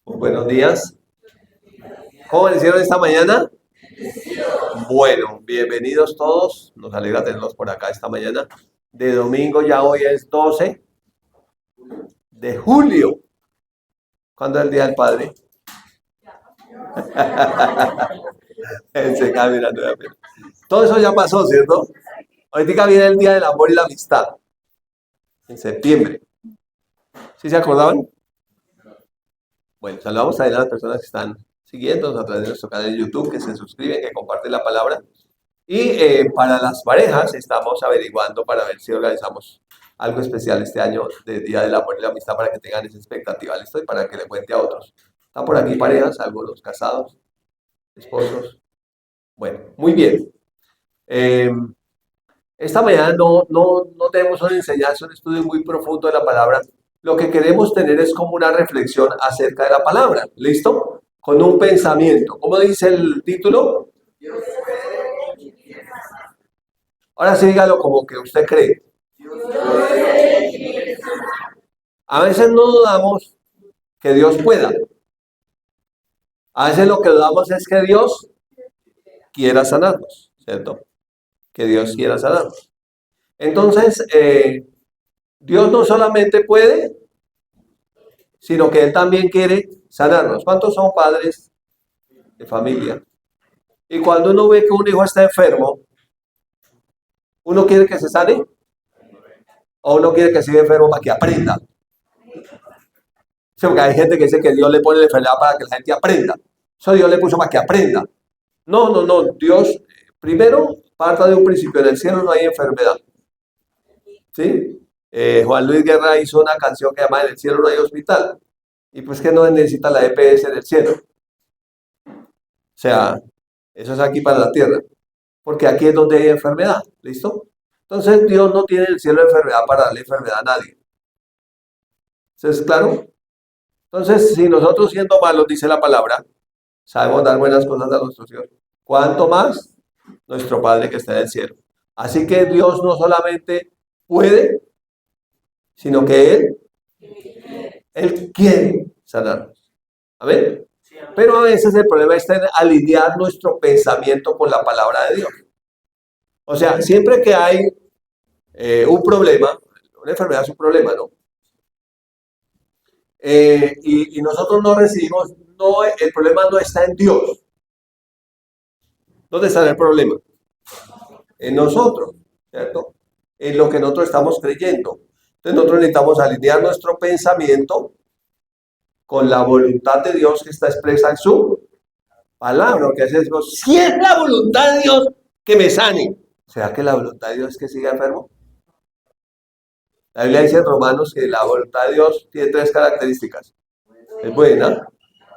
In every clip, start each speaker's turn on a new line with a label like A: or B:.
A: Muy buenos días. ¿Cómo hicieron esta mañana? Bueno, bienvenidos todos. Nos alegra tenerlos por acá esta mañana. De domingo ya hoy es 12 de julio. ¿Cuándo es el Día del Padre? Se cae mirando de afuera. Todo eso ya pasó, ¿cierto? Ahorita viene el Día del Amor y la Amistad, en septiembre. ¿Sí se acordaban? Bueno, saludamos a las personas que están siguiéndonos a través de nuestro canal de YouTube, que se suscriben, que comparten la palabra. Y para las parejas estamos averiguando para ver si organizamos algo especial este año de Día del Amor y la Amistad para que tengan esa expectativa, ¿listo? Y para que le cuente a otros. ¿Están por aquí parejas, algunos casados, esposos? Bueno, muy bien. Eh, esta mañana no tenemos una enseñanza, un estudio muy profundo de la palabra. Lo que queremos tener es como una reflexión acerca de la palabra, ¿listo? Con un pensamiento. ¿Cómo dice el título? Ahora sí dígalo como que usted cree. A veces no dudamos que Dios pueda. A veces lo que dudamos es que Dios quiera sanarnos, ¿cierto? Que Dios quiera sanarnos. Entonces, Dios no solamente puede, sino que Él también quiere sanarnos. ¿Cuántos son padres de familia? Y cuando uno ve que un hijo está enfermo, uno quiere que se sane o uno quiere que siga enfermo para que aprenda. Sí, porque hay gente que dice que Dios le pone la enfermedad para que la gente aprenda. Eso Dios le puso para que aprenda. No. Dios, primero, parta de un principio. En el cielo no hay enfermedad. ¿Sí? Juan Luis Guerra hizo una canción que llama En el cielo no hay hospital. Y pues que no necesita la EPS en el cielo. O sea, eso es aquí para la tierra. Porque aquí es donde hay enfermedad. ¿Listo? Entonces Dios no tiene en el cielo enfermedad para darle enfermedad a nadie. ¿Eso es claro? Entonces, si nosotros siendo malos, dice la palabra, sabemos dar buenas cosas a nuestros hijos, ¿cuánto más nuestro Padre que está en el cielo? Así que Dios no solamente puede, sino que Él quiere sanarnos. Amén. Pero a veces el problema está en alinear nuestro pensamiento con la palabra de Dios. O sea, siempre que hay un problema, una enfermedad es un problema, ¿no? Y nosotros no recibimos, no, el problema no está en Dios. ¿Dónde está el problema? En nosotros, ¿cierto? En lo que nosotros estamos creyendo. Entonces nosotros necesitamos alinear nuestro pensamiento con la voluntad de Dios que está expresa en su palabra. Que es eso, si es la voluntad de Dios que me sane, ¿será que la voluntad de Dios es que siga enfermo? La Biblia dice en Romanos que la voluntad de Dios tiene tres características. Es buena,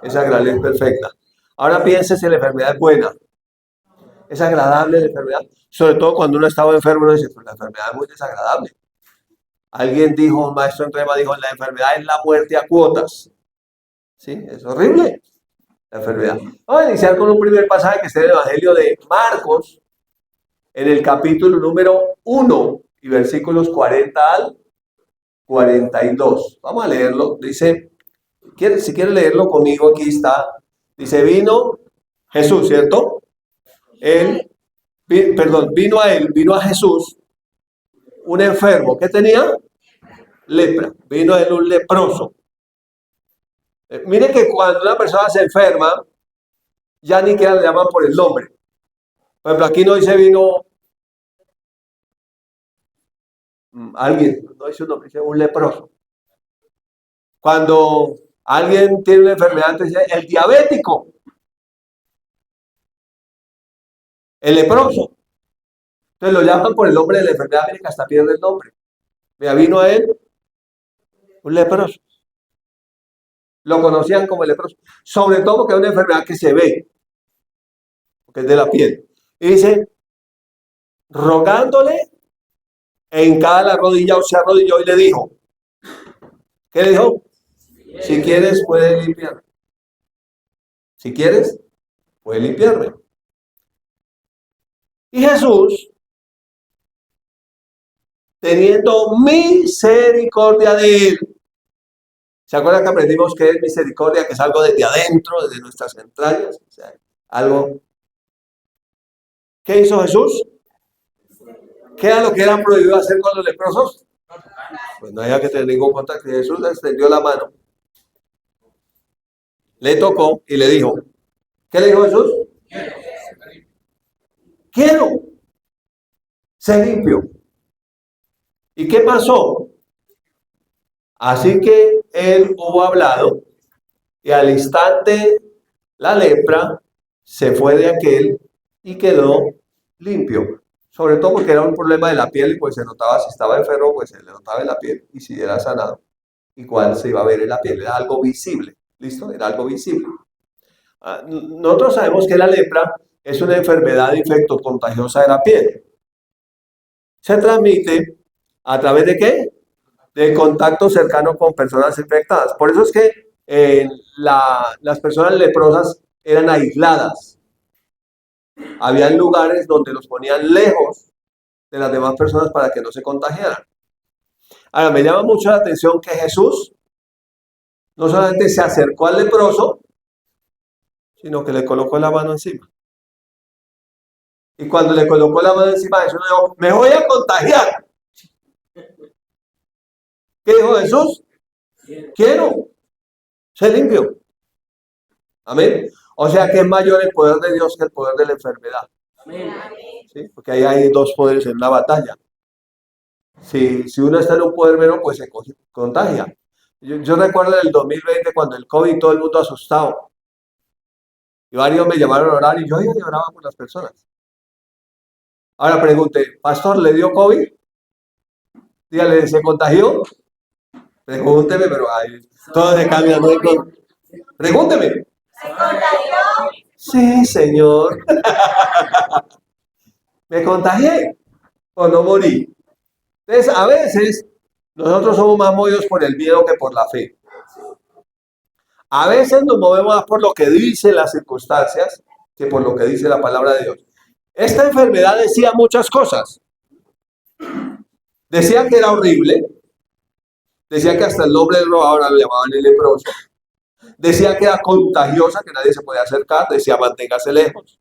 A: es agradable, es perfecta. Ahora piense si la enfermedad es buena, es agradable la enfermedad. Sobre todo cuando uno estaba enfermo, uno dice, pues la enfermedad es muy desagradable. Alguien dijo, un maestro en Rema dijo, la enfermedad es la muerte a cuotas. ¿Sí? Es horrible la enfermedad. Vamos a iniciar con un primer pasaje que está en el Evangelio de Marcos, en el capítulo número 1 y versículos 40 al 42. Vamos a leerlo. Dice, si quiere leerlo conmigo, aquí está. Dice, vino Jesús, ¿cierto? Él, perdón, vino a Jesús un enfermo. ¿Qué tenía? Lepra. Vino a él un leproso. Mire que cuando una persona se enferma, ya ni siquiera le llaman por el nombre. Por ejemplo, aquí no dice vino alguien, no dice un nombre, dice un leproso. Cuando alguien tiene una enfermedad, dice el diabético, el leproso. Entonces lo llaman por el nombre de la enfermedad, mire que hasta pierde el nombre. Vea, vino a él un leproso. Lo conocían como el leproso. Sobre todo porque es una enfermedad que se ve, porque es de la piel. Y dice, rogándole, en cada la rodilla o se arrodilló y le dijo, ¿qué le dijo? Si quieres, puedes limpiarme. Si quieres, puedes limpiarme. Y Jesús, teniendo misericordia de él, ¿Se acuerdan que aprendimos que es misericordia, que es algo desde adentro, desde nuestras entrañas? O sea, algo. ¿Qué hizo Jesús? ¿Qué era lo que era prohibido hacer con los leprosos? Pues no había que tener ningún contacto. Jesús le extendió la mano, le tocó y le dijo, ¿qué le dijo Jesús? Quiero ser limpio. ¿Y qué pasó? Así que él hubo hablado y al instante la lepra se fue de aquel y quedó limpio. Sobre todo porque era un problema de la piel y pues se notaba si estaba enfermo, pues se le notaba en la piel y si era sanado, igual se iba a ver en la piel, era algo visible, ¿listo? Era algo visible. Nosotros sabemos que la lepra es una enfermedad infectocontagiosa de la piel. Se transmite a través de ¿qué? De contacto cercano con personas infectadas. Por eso es que las personas leprosas eran aisladas. Habían lugares donde los ponían lejos de las demás personas para que no se contagiaran. Ahora, me llama mucho la atención que Jesús no solamente se acercó al leproso, sino que le colocó la mano encima. Y cuando le colocó la mano encima, Jesús le dijo, me voy a contagiar. ¿Qué dijo Jesús? Quiero ser limpio. Amén. O sea que es mayor el poder de Dios que el poder de la enfermedad. Amén. ¿Sí? Porque ahí hay dos poderes en una batalla. Si uno está en un poder menos, pues se contagia. Yo recuerdo en el 2020 cuando el COVID, todo el mundo asustado. Y varios me llamaron a orar y yo oraba con las personas. Ahora pregunte, pastor, ¿le dio COVID? Dígale, ¿se contagió? Pregúnteme, pero todo se cambia. ¿No? Pregúnteme. ¿Se contagió? Sí, señor. Me contagié o no morí. Entonces, a veces nosotros somos más movidos por el miedo que por la fe. A veces nos movemos más por lo que dicen las circunstancias que por lo que dice la palabra de Dios. Esta enfermedad decía muchas cosas. Decía que era horrible. Decía que hasta el nombre del ahora lo llamaban el leproso. Decía que era contagiosa, que nadie se podía acercar. Decía manténgase lejos.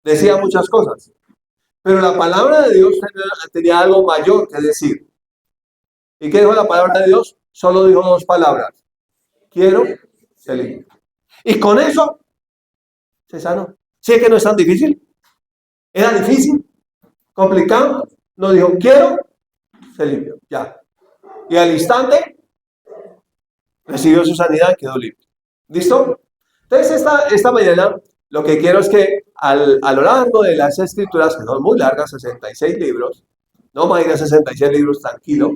A: Decía muchas cosas. Pero la palabra de Dios tenía algo mayor que decir. ¿Y qué dijo la palabra de Dios? Solo dijo dos palabras. Quiero ser limpio. Y con eso se sanó. ¿Sí que no es tan difícil? ¿Era difícil? ¿Complicado? No dijo, quiero ser limpio. Ya. Y al instante recibió su sanidad y quedó limpio. ¿Listo? Entonces esta mañana lo que quiero es que a lo largo de las escrituras, que son muy largas, 66 libros, no más de 66 libros, tranquilo,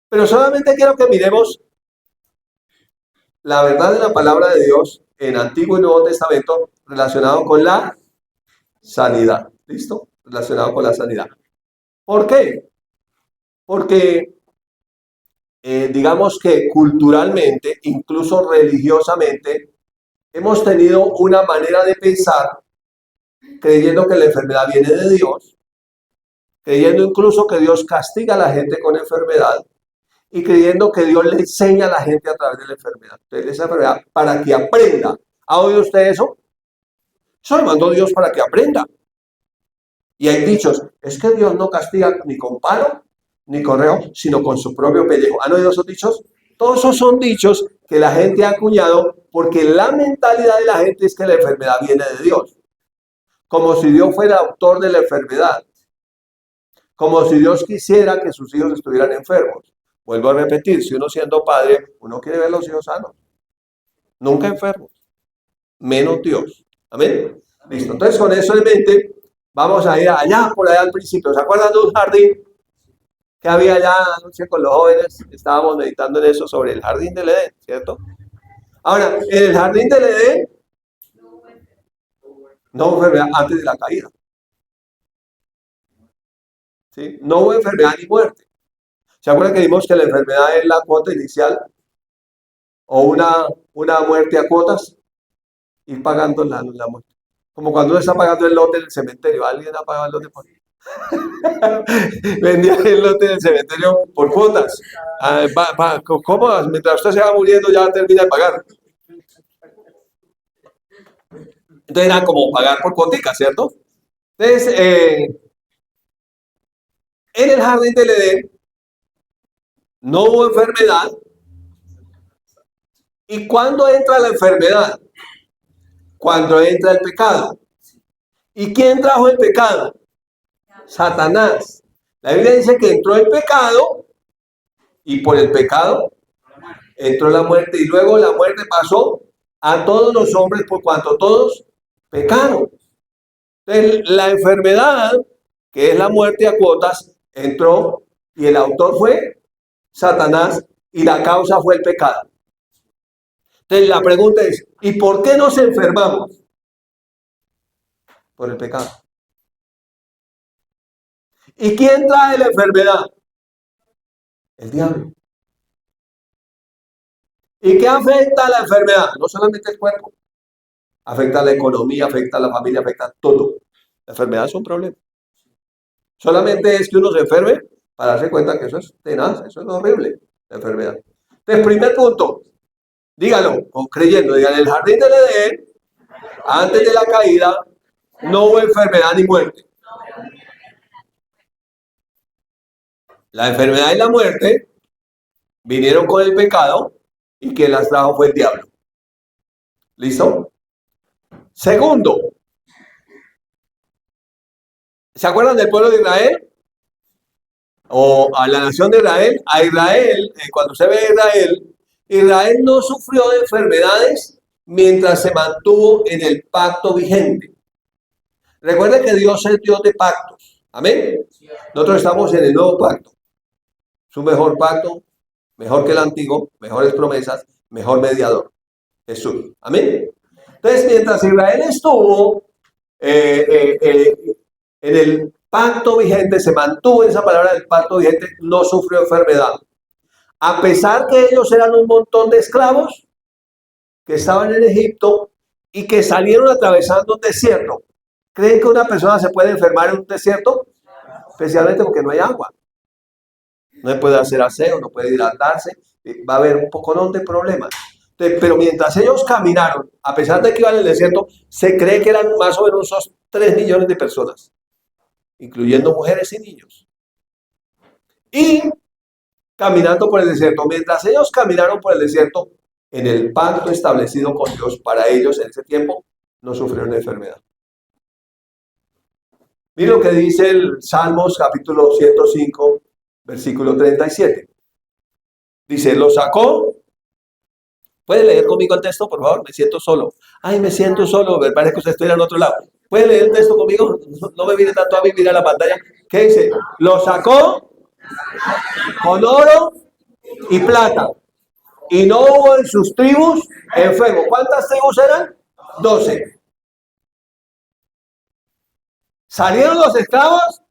A: pero solamente quiero que miremos la verdad de la palabra de Dios en Antiguo y Nuevo Testamento relacionado con la sanidad. ¿Listo? Relacionado con la sanidad. ¿Por qué? Porque digamos que culturalmente, incluso religiosamente, hemos tenido una manera de pensar creyendo que la enfermedad viene de Dios, creyendo incluso que Dios castiga a la gente con enfermedad y creyendo que Dios le enseña a la gente a través de la enfermedad. Entonces, esa enfermedad para que aprenda. ¿Ha oído usted eso? Eso lo mandó Dios para que aprenda. Y hay dichos, es que Dios no castiga ni con palo ni con reo, sino con su propio pellejo. ¿Han oído esos dichos? Todos esos son dichos que la gente ha acuñado porque la mentalidad de la gente es que la enfermedad viene de Dios. Como si Dios fuera autor de la enfermedad. Como si Dios quisiera que sus hijos estuvieran enfermos. Vuelvo a repetir, si uno siendo padre, uno quiere ver a los hijos sanos. Nunca enfermos. Menos Dios. ¿Amén? Listo. Entonces, con eso en mente, vamos a ir allá, por allá al principio. ¿Se acuerdan de un jardín que había allá anoche con los jóvenes? Estábamos meditando en eso sobre el jardín del Edén, ¿cierto? Ahora, en el jardín del Edén, no hubo enfermedad antes de la caída. ¿Sí? No hubo enfermedad ni muerte. ¿Se acuerdan que vimos que la enfermedad es la cuota inicial? O una muerte a cuotas, ir pagando la muerte. Como cuando uno está pagando el lote del cementerio, alguien ha pagado el lote. Vendía el lote del cementerio por cuotas. ¿Cómo? Mientras usted se va muriendo ya termina de pagar. Entonces era como pagar por cuotica, ¿cierto? Entonces, en el jardín del Edén no hubo enfermedad. ¿Y cuándo entra la enfermedad? Cuando entra el pecado. ¿Y quién trajo el pecado? Satanás. La Biblia dice que entró el pecado y por el pecado entró la muerte y luego la muerte pasó a todos los hombres por cuanto todos pecaron. Entonces, la enfermedad, que es la muerte a cuotas, entró y el autor fue Satanás y la causa fue el pecado. Entonces la pregunta es, ¿y por qué nos enfermamos? Por el pecado. ¿Y quién trae la enfermedad? El diablo. ¿Y qué afecta a la enfermedad? No solamente el cuerpo. Afecta a la economía, afecta a la familia, afecta a todo. La enfermedad es un problema. Solamente es que uno se enferme para darse cuenta que eso es tenaz, eso es horrible, la enfermedad. Entonces, primer punto, dígalo, o creyendo, digan, en el jardín del Edén, antes de la caída, no hubo enfermedad ni muerte. La enfermedad y la muerte vinieron con el pecado y quien las trajo fue el diablo. ¿Listo? Segundo, ¿se acuerdan del pueblo de Israel? O a la nación de Israel. A Israel, cuando se ve a Israel, Israel no sufrió de enfermedades mientras se mantuvo en el pacto vigente. Recuerden que Dios es Dios de pactos. Amén. Nosotros estamos en el nuevo pacto. Es un mejor pacto, mejor que el antiguo, mejores promesas, mejor mediador. Jesús. Amén. Entonces, mientras Israel estuvo en el pacto vigente, se mantuvo esa palabra del pacto vigente, no sufrió enfermedad. A pesar que ellos eran un montón de esclavos que estaban en Egipto y que salieron atravesando un desierto. ¿Creen que una persona se puede enfermar en un desierto? Especialmente porque no hay agua. No puede hacer aseo, no puede hidratarse, va a haber un poco de problemas. Entonces, pero mientras ellos caminaron, a pesar de que iban en el desierto, se cree que eran más o menos unos 3 millones de personas, incluyendo mujeres y niños. Y caminando por el desierto, mientras ellos caminaron por el desierto, en el pacto establecido con Dios para ellos en ese tiempo, no sufrieron enfermedad. Miren lo que dice el Salmos capítulo 105, versículo 37. Dice, lo sacó. ¿Puede leer conmigo el texto, por favor? Me siento solo. Ay, me siento solo. Me parece que usted estuviera en otro lado. ¿Puede leer el texto conmigo? No me mire tanto a mí, mira la pantalla. ¿Qué dice? Lo sacó con oro y plata. Y no hubo en sus tribus enfermo. ¿Cuántas tribus eran? 12. Salieron los esclavos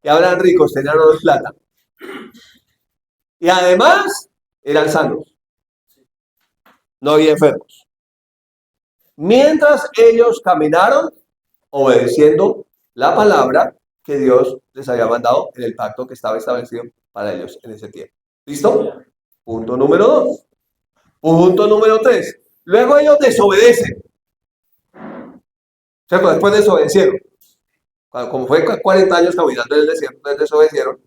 A: y ahora eran ricos, tenían oro y plata. Y además eran sanos. No había enfermos. Mientras ellos caminaron obedeciendo la palabra que Dios les había mandado en el pacto que estaba establecido para ellos en ese tiempo. ¿Listo? Punto número 2. Punto número 3. Luego ellos desobedecen. ¿Cierto? Después desobedecieron. Como fue 40 años caminando en el desierto, entonces desobedecieron.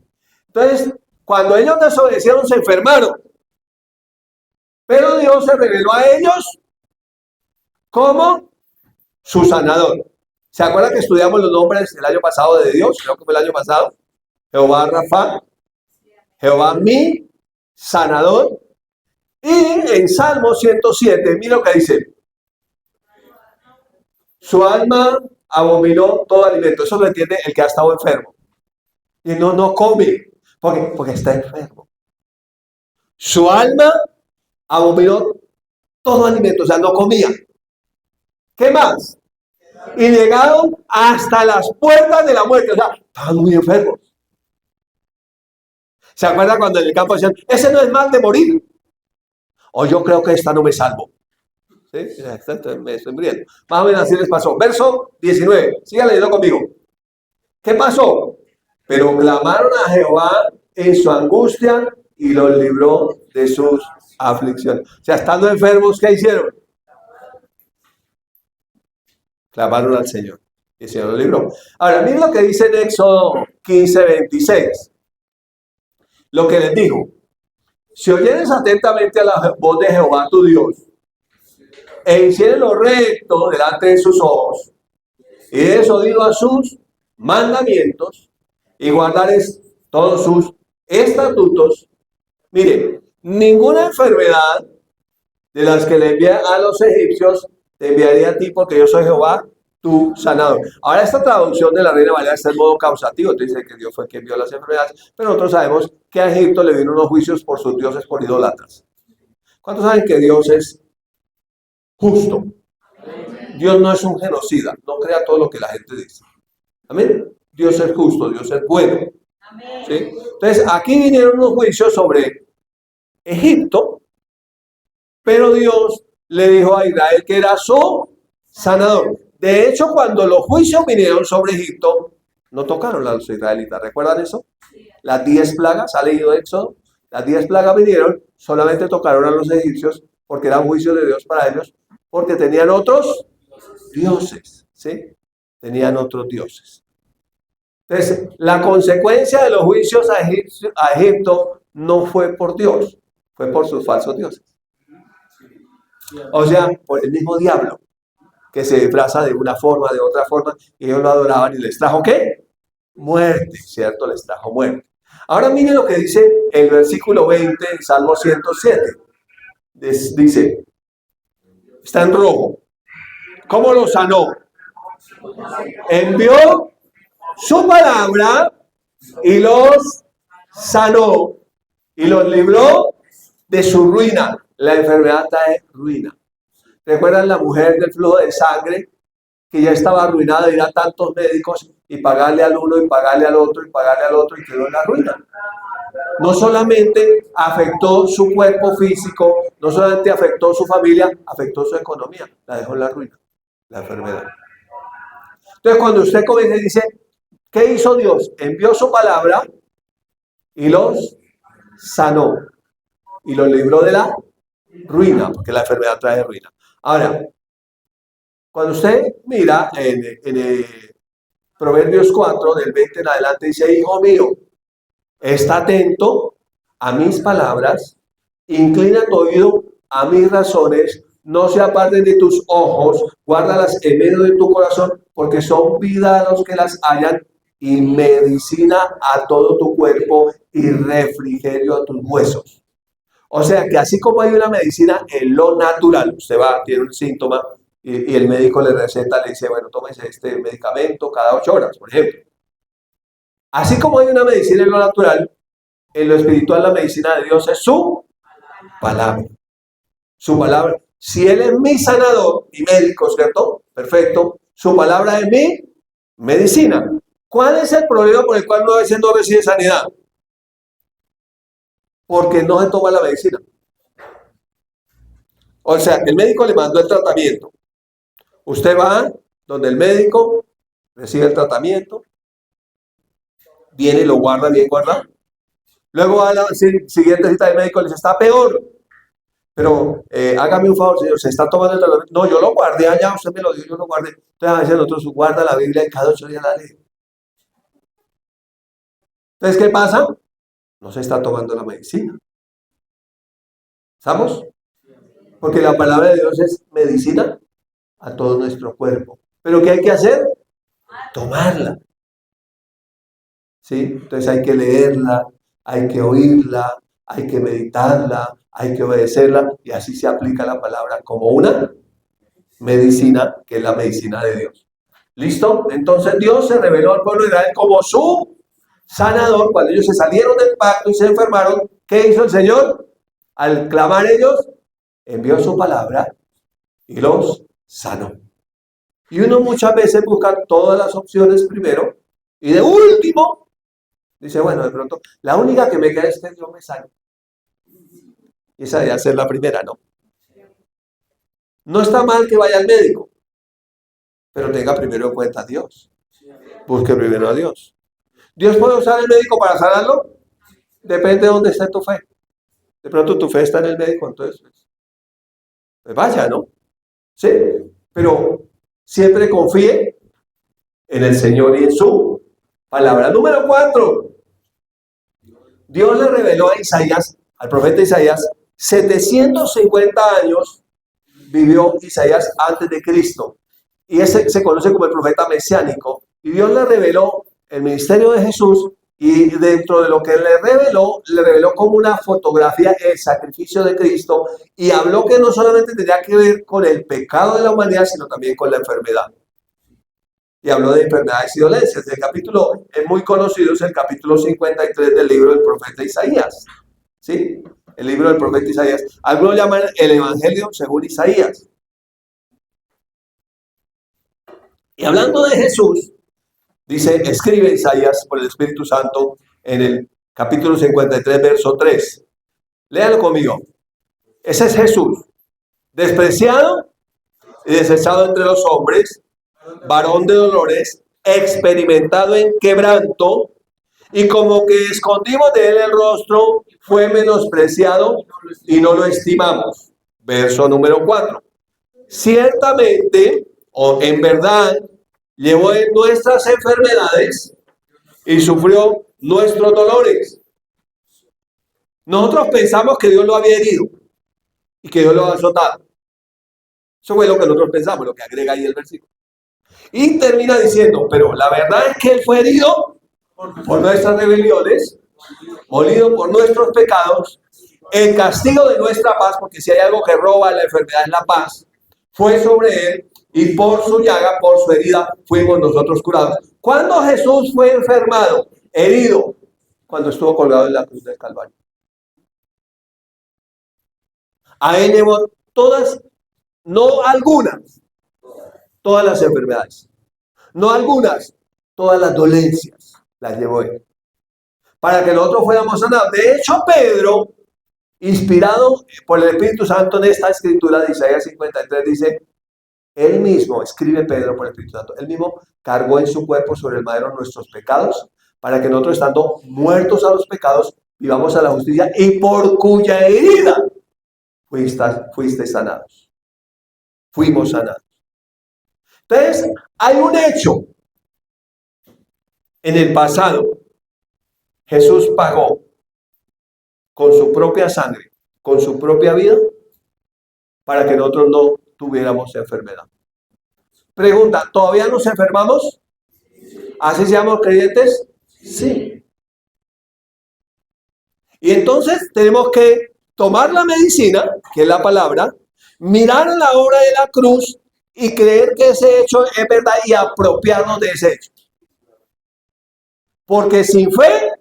A: Entonces, cuando ellos desobedecieron, se enfermaron. Pero Dios se reveló a ellos como su sanador. ¿Se acuerdan que estudiamos los nombres el año pasado de Dios? Creo que fue el año pasado. Jehová Rafa, Jehová mi sanador. Y en Salmo 107, mira lo que dice. Su alma abominó todo alimento. Eso lo entiende el que ha estado enfermo. Y no come. Porque está enfermo. Su alma abominó todo alimento. O sea, no comía. ¿Qué más? Y llegaron hasta las puertas de la muerte. O sea, estaban muy enfermos. ¿Se acuerdan cuando en el campo decían, ese no es mal de morir? O yo creo que esta no me salvo. ¿Sí? Me estoy muriendo. Más o menos así les pasó. Verso 19. Sigan leyendo conmigo. ¿Qué pasó? Pero clamaron a Jehová en su angustia y los libró de sus aflicciones. O sea, estando enfermos, ¿qué hicieron? Clamaron al Señor. Y el Señor los libró. Ahora, miren lo que dice en Éxodo 15:26. Lo que les dijo. Si oyeres atentamente a la voz de Jehová tu Dios, e hicieres lo recto delante de sus ojos, y des oído a sus mandamientos, y guardares todos sus estatutos, mire, ninguna enfermedad de las que le envié a los egipcios te enviaría a ti, porque yo soy Jehová, tu sanador. Ahora, esta traducción de la Reina Valera está en modo causativo, dice que Dios fue quien envió las enfermedades, pero nosotros sabemos que a Egipto le vino unos juicios por sus dioses, por idólatras. ¿Cuántos saben que Dios es justo? Dios no es un genocida, no crea todo lo que la gente dice. Amén. Dios es justo, Dios es bueno. ¿Sí? Entonces, aquí vinieron unos juicios sobre Egipto, pero Dios le dijo a Israel que era su sanador. De hecho, cuando los juicios vinieron sobre Egipto, no tocaron a los israelitas. ¿Recuerdan eso? Las 10 plagas, ¿ha leído Éxodo? Las 10 plagas vinieron, solamente tocaron a los egipcios porque era un juicio de Dios para ellos, porque tenían otros dioses, ¿sí? Tenían otros dioses. Entonces, la consecuencia de los juicios a Egipto no fue por Dios, fue por sus falsos dioses. O sea, por el mismo diablo, que se disfraza de una forma, de otra forma, y ellos lo adoraban y les trajo ¿qué? Muerte, ¿cierto? Les trajo muerte. Ahora miren lo que dice el versículo 20 en Salmo 107. Dice, está en rojo. ¿Cómo lo sanó? Envió su palabra y los sanó y los libró de su ruina. La enfermedad trae ruina. ¿Recuerdan la mujer del flujo de sangre que ya estaba arruinada de ir a tantos médicos y pagarle al uno y pagarle al otro y pagarle al otro y quedó en la ruina? No solamente afectó su cuerpo físico, no solamente afectó su familia, afectó su economía, la dejó en la ruina, la enfermedad. Entonces, cuando usted comienza y dice, ¿qué hizo Dios? Envió su palabra y los sanó y los libró de la ruina, porque la enfermedad trae ruina. Ahora, cuando usted mira en Proverbios 4, del 20 en adelante, dice, hijo mío, está atento a mis palabras, inclina tu oído a mis razones, no se aparten de tus ojos, guárdalas en medio de tu corazón, porque son vida a los que las hallan y medicina a todo tu cuerpo y refrigerio a tus huesos. O sea que así como hay una medicina en lo natural, usted va, tiene un síntoma y el médico le receta, le dice, bueno, tómese este medicamento cada 8 horas, por ejemplo. Así como hay una medicina en lo natural, en lo espiritual la medicina de Dios es su palabra. Su palabra. Si Él es mi sanador y médico, ¿cierto? Perfecto. Su palabra es mi medicina. ¿Cuál es el problema por el cual uno a veces no recibe sanidad? Porque no se toma la medicina. O sea, el médico le mandó el tratamiento. Usted va donde el médico, recibe el tratamiento, viene y lo guarda bien guardado. Luego va a la siguiente cita del médico y le dice, está peor. Pero hágame un favor, señor, se está tomando el tratamiento. No, yo lo guardé allá, usted me lo dio, yo lo guardé. Entonces a veces nosotros guarda la Biblia y cada 8 días la lee. Entonces, ¿qué pasa? No se está tomando la medicina. ¿Estamos? Porque la palabra de Dios es medicina a todo nuestro cuerpo. ¿Pero qué hay que hacer? Tomarla. ¿Sí? Entonces hay que leerla, hay que oírla, hay que meditarla, hay que obedecerla y así se aplica la palabra como una medicina, que es la medicina de Dios. ¿Listo? Entonces Dios se reveló al pueblo de Israel como su sanador. Cuando ellos se salieron del pacto y se enfermaron, ¿qué hizo el Señor? Al clamar ellos, envió su palabra y los sanó. Y uno muchas veces busca todas las opciones primero y de último dice, bueno, de pronto, la única que me queda es que Dios me sane. Y esa debe ser la primera, ¿no? No está mal que vaya al médico, pero tenga primero en cuenta a Dios. Busque primero a Dios. ¿Dios puede usar el médico para sanarlo? Depende de dónde esté tu fe. De pronto tu fe está en el médico, entonces, pues vaya, ¿no? Sí, pero siempre confíe en el Señor y en su palabra. Número 4. Dios le reveló a Isaías, al profeta Isaías, 750 años vivió Isaías antes de Cristo. Y ese se conoce como el profeta mesiánico. Y Dios le reveló el ministerio de Jesús, y dentro de lo que le reveló como una fotografía el sacrificio de Cristo, y habló que no solamente tenía que ver con el pecado de la humanidad, sino también con la enfermedad. Y habló de enfermedades y dolencias. El capítulo es muy conocido, es el capítulo 53 del libro del profeta Isaías. ¿Sí? El libro del profeta Isaías. Algunos llaman el Evangelio según Isaías. Y hablando de Jesús, dice, escribe Isaías por el Espíritu Santo en el capítulo 53, verso 3. Léalo conmigo. Ese es Jesús, despreciado y desechado entre los hombres, varón de dolores, experimentado en quebranto, y como que escondimos de él el rostro, fue menospreciado y no lo estimamos. Verso número 4. Ciertamente, o en verdad, llevó en nuestras enfermedades y sufrió nuestros dolores. Nosotros pensamos que Dios lo había herido y que Dios lo había azotado. Eso fue lo que nosotros pensamos, lo que agrega ahí el versículo. Y termina diciendo, pero la verdad es que Él fue herido por nuestras rebeliones, molido por nuestros pecados, el castigo de nuestra paz, porque si hay algo que roba la enfermedad es la paz, fue sobre Él, y por su llaga, por su herida, fuimos nosotros curados. ¿Cuándo Jesús fue enfermado, herido? Cuando estuvo colgado en la cruz del Calvario. A Él llevó todas, no algunas, todas las enfermedades. No algunas, todas las dolencias las llevó Él. Para que nosotros fuéramos sanados. De hecho, Pedro, inspirado por el Espíritu Santo en esta escritura de Isaías 53, dice, él mismo, escribe Pedro por el Espíritu Santo, él mismo cargó en su cuerpo sobre el madero nuestros pecados, para que nosotros, estando muertos a los pecados, vivamos a la justicia, y por cuya herida fuiste sanados. Fuimos sanados. Entonces, hay un hecho. En el pasado, Jesús pagó con su propia sangre, con su propia vida, para que nosotros no tuviéramos enfermedad. Pregunta, ¿todavía nos enfermamos? ¿Así seamos creyentes? Sí. Y entonces tenemos que tomar la medicina, que es la palabra, mirar la obra de la cruz y creer que ese hecho es verdad y apropiarnos de ese hecho. Porque sin fe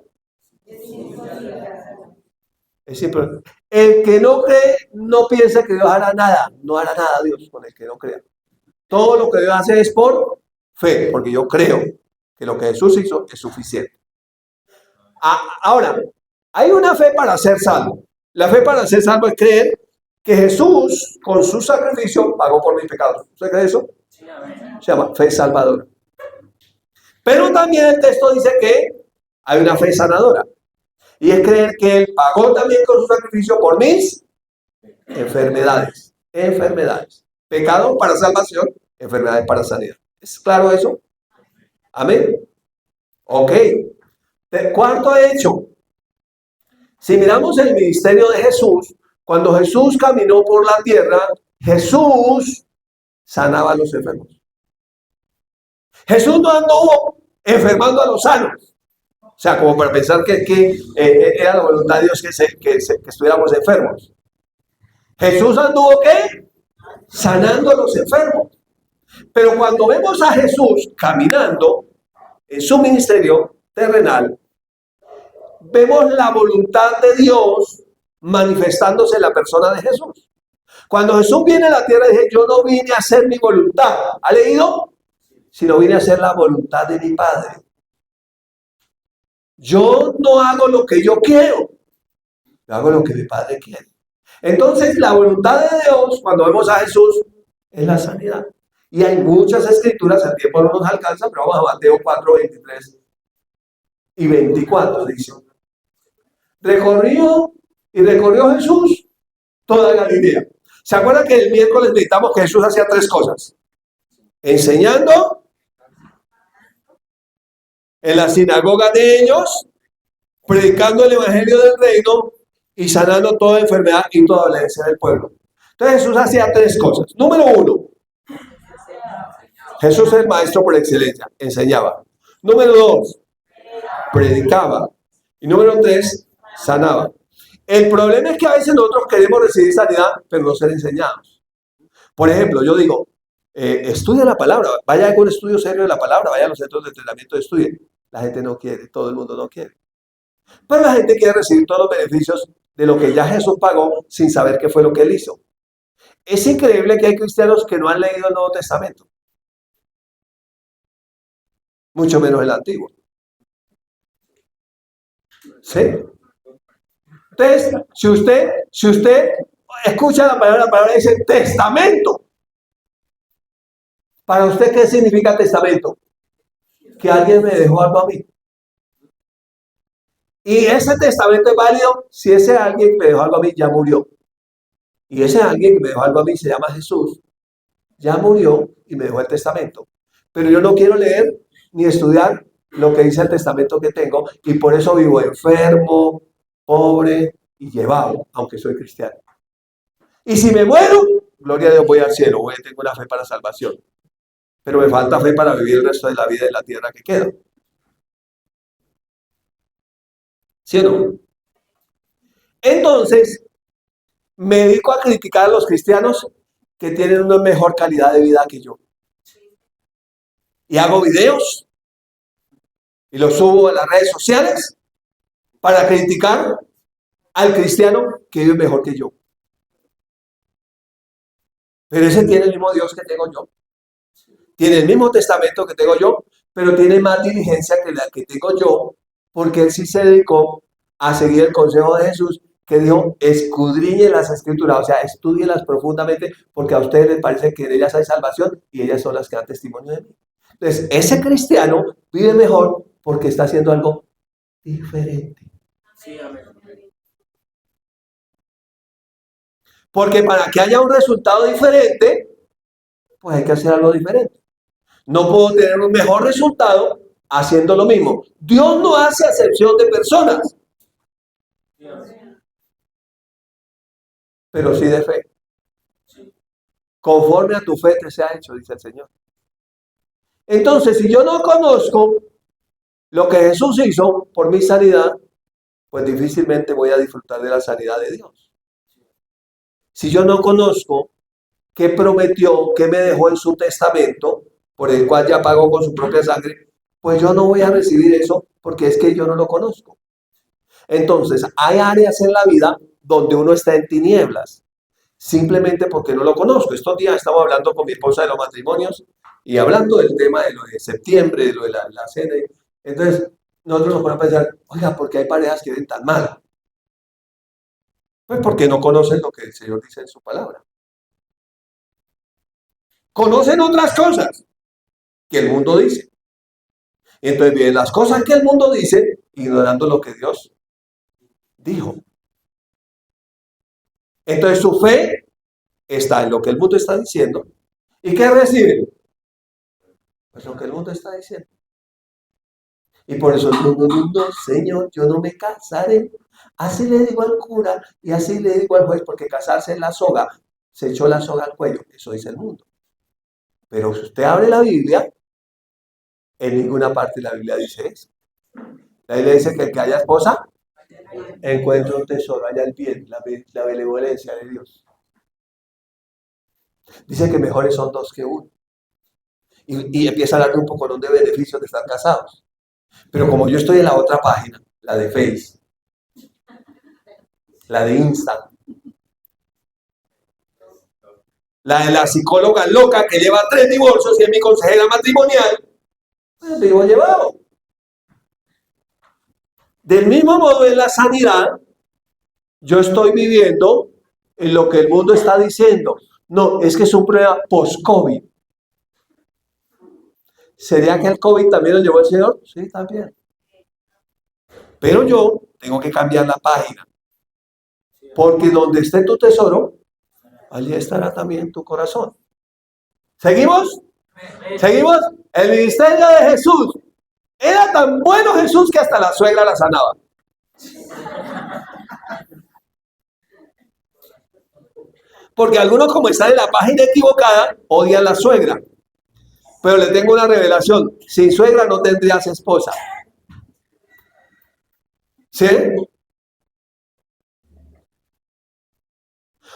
A: es simple. El que no cree no piensa que Dios hará nada. No hará nada Dios con el que no crea. Todo lo que Dios hace es por fe, porque yo creo que lo que Jesús hizo es suficiente. Ahora, hay una fe para ser salvo. La fe para ser salvo es creer que Jesús, con su sacrificio, pagó por mis pecados. ¿Usted cree eso? Se llama fe salvadora. Pero también el texto dice que hay una fe sanadora. Y es creer que Él pagó también con su sacrificio por mis enfermedades. Enfermedades. Pecado para salvación, enfermedades para sanidad. ¿Es claro eso? Amén. Ok. Cuarto hecho. Si miramos el ministerio de Jesús, cuando Jesús caminó por la tierra, Jesús sanaba a los enfermos. Jesús no anduvo enfermando a los sanos. O sea, como para pensar que era la voluntad de Dios que estuviéramos enfermos. Jesús anduvo, ¿qué? Sanando a los enfermos. Pero cuando vemos a Jesús caminando en su ministerio terrenal, vemos la voluntad de Dios manifestándose en la persona de Jesús. Cuando Jesús viene a la tierra, dice, yo no vine a hacer mi voluntad. ¿Ha leído? Sino vine a hacer la voluntad de mi Padre. Yo no hago lo que yo quiero, yo hago lo que mi Padre quiere. Entonces, la voluntad de Dios, cuando vemos a Jesús, es la sanidad. Y hay muchas escrituras, el tiempo no nos alcanza, pero vamos a Mateo 4:23. y 24, dice. Recorrió Jesús toda Galilea. ¿Se acuerdan que el miércoles meditamos que Jesús hacía tres cosas? Enseñando en la sinagoga de ellos, predicando el evangelio del reino y sanando toda enfermedad y toda dolencia del pueblo. Entonces Jesús hacía tres cosas. Número uno, Jesús es el maestro por excelencia, enseñaba. Número dos, predicaba. Y número tres, sanaba. El problema es que a veces nosotros queremos recibir sanidad, pero no ser enseñados. Por ejemplo, yo digo, estudia la palabra, vaya a algún estudio serio de la palabra, vaya a los centros de entrenamiento de estudio. La gente no quiere, todo el mundo no quiere. Pero la gente quiere recibir todos los beneficios de lo que ya Jesús pagó sin saber qué fue lo que él hizo. Es increíble que hay cristianos que no han leído el Nuevo Testamento, mucho menos el Antiguo. ¿Sí? Entonces, si usted escucha la palabra dice testamento. ¿Para usted qué significa testamento? Que alguien me dejó algo a mí. Y ese testamento es válido si ese alguien que me dejó algo a mí ya murió. Y ese alguien que me dejó algo a mí se llama Jesús. Ya murió y me dejó el testamento. Pero yo no quiero leer ni estudiar lo que dice el testamento que tengo y por eso vivo enfermo, pobre y llevado, aunque soy cristiano. Y si me muero, gloria a Dios, voy al cielo, tengo una fe para salvación. Pero me falta fe para vivir el resto de la vida en la tierra que queda. ¿Sí o no? Entonces, me dedico a criticar a los cristianos que tienen una mejor calidad de vida que yo. Y hago videos y los subo a las redes sociales para criticar al cristiano que vive mejor que yo. Pero ese tiene el mismo Dios que tengo yo. Tiene el mismo testamento que tengo yo, pero tiene más diligencia que la que tengo yo, porque él sí se dedicó a seguir el consejo de Jesús, que dijo, escudriñe las escrituras, o sea, estudielas profundamente, porque a ustedes les parece que en ellas hay salvación y ellas son las que dan testimonio de mí. Entonces, ese cristiano vive mejor porque está haciendo algo diferente. Sí, amén. Porque para que haya un resultado diferente, pues hay que hacer algo diferente. No puedo tener un mejor resultado haciendo lo mismo. Dios no hace acepción de personas, pero sí de fe. Conforme a tu fe te sea hecho, dice el Señor. Entonces, si yo no conozco lo que Jesús hizo por mi sanidad, pues difícilmente voy a disfrutar de la sanidad de Dios. Si yo no conozco qué prometió, qué me dejó en su testamento, por el cual ya pagó con su propia sangre, pues yo no voy a recibir eso porque es que yo no lo conozco. Entonces, hay áreas en la vida donde uno está en tinieblas, simplemente porque no lo conozco. Estos días estamos hablando con mi esposa de los matrimonios y hablando del tema de lo de septiembre, de lo de la cena. Entonces, nosotros nos ponemos a pensar, oiga, ¿por qué hay parejas que ven tan mal? Pues porque no conocen lo que el Señor dice en su palabra. Conocen otras cosas que el mundo dice. Y entonces vienen las cosas que el mundo dice, ignorando lo que Dios dijo. Entonces su fe está en lo que el mundo está diciendo. ¿Y qué reciben? Pues lo que el mundo está diciendo. Y por eso todo el mundo, Señor, yo no me casaré. Así le digo al cura y así le digo al juez, porque casarse en la soga, se echó la soga al cuello. Eso dice el mundo. Pero si usted abre la Biblia, en ninguna parte de la Biblia dice eso. La Biblia dice que el que haya esposa, encuentra un tesoro, haya el bien, la benevolencia de Dios. Dice que mejores son dos que uno. Y empieza a darle un poco de beneficios de estar casados. Pero como yo estoy en la otra página, la de Face, la de Insta, la de la psicóloga loca que lleva 3 divorcios y es mi consejera matrimonial, pues vivo llevado. Del mismo modo en la sanidad, yo estoy viviendo en lo que el mundo está diciendo. No, es que es un problema post-COVID. ¿Sería que el COVID también lo llevó el Señor? Sí, también. Pero yo tengo que cambiar la página. Porque donde esté tu tesoro, allí estará también tu corazón. ¿Seguimos? ¿Seguimos? El ministerio de Jesús. Era tan bueno Jesús que hasta la suegra la sanaba. Porque algunos, como están en la página equivocada, odian a la suegra. Pero le tengo una revelación. Sin suegra no tendrías esposa. ¿Sí?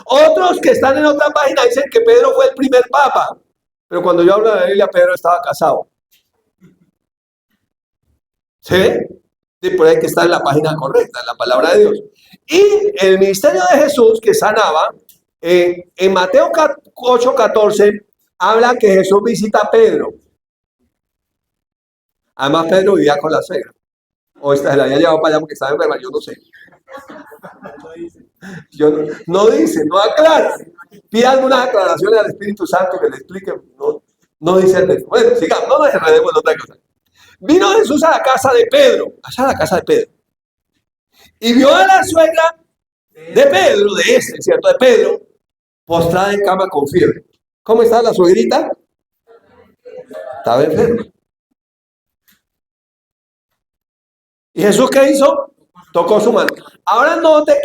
A: Otros que están en otra página dicen que Pedro fue el primer papa. Pero cuando yo hablo de la Biblia, Pedro estaba casado. ¿Sí? Sí, por ahí que está en la página correcta, en la palabra de Dios. Y el ministerio de Jesús que sanaba, en Mateo 8:14, habla que Jesús visita a Pedro. Además, Pedro vivía con la suegra. O esta se la había llevado para allá porque estaba enferma, yo no sé. Yo no dice, no aclara. Pida algunas aclaraciones al Espíritu Santo que le explique. No dice el texto. Bueno, sigamos, no nos enredemos en otra cosa. Vino Jesús a la casa de Pedro, allá a la casa de Pedro, y vio a la suegra de Pedro, ¿cierto? De Pedro, postrada en cama con fiebre. ¿Cómo está la suegrita? Estaba enferma. ¿Y Jesús qué hizo? Tocó su mano. Ahora note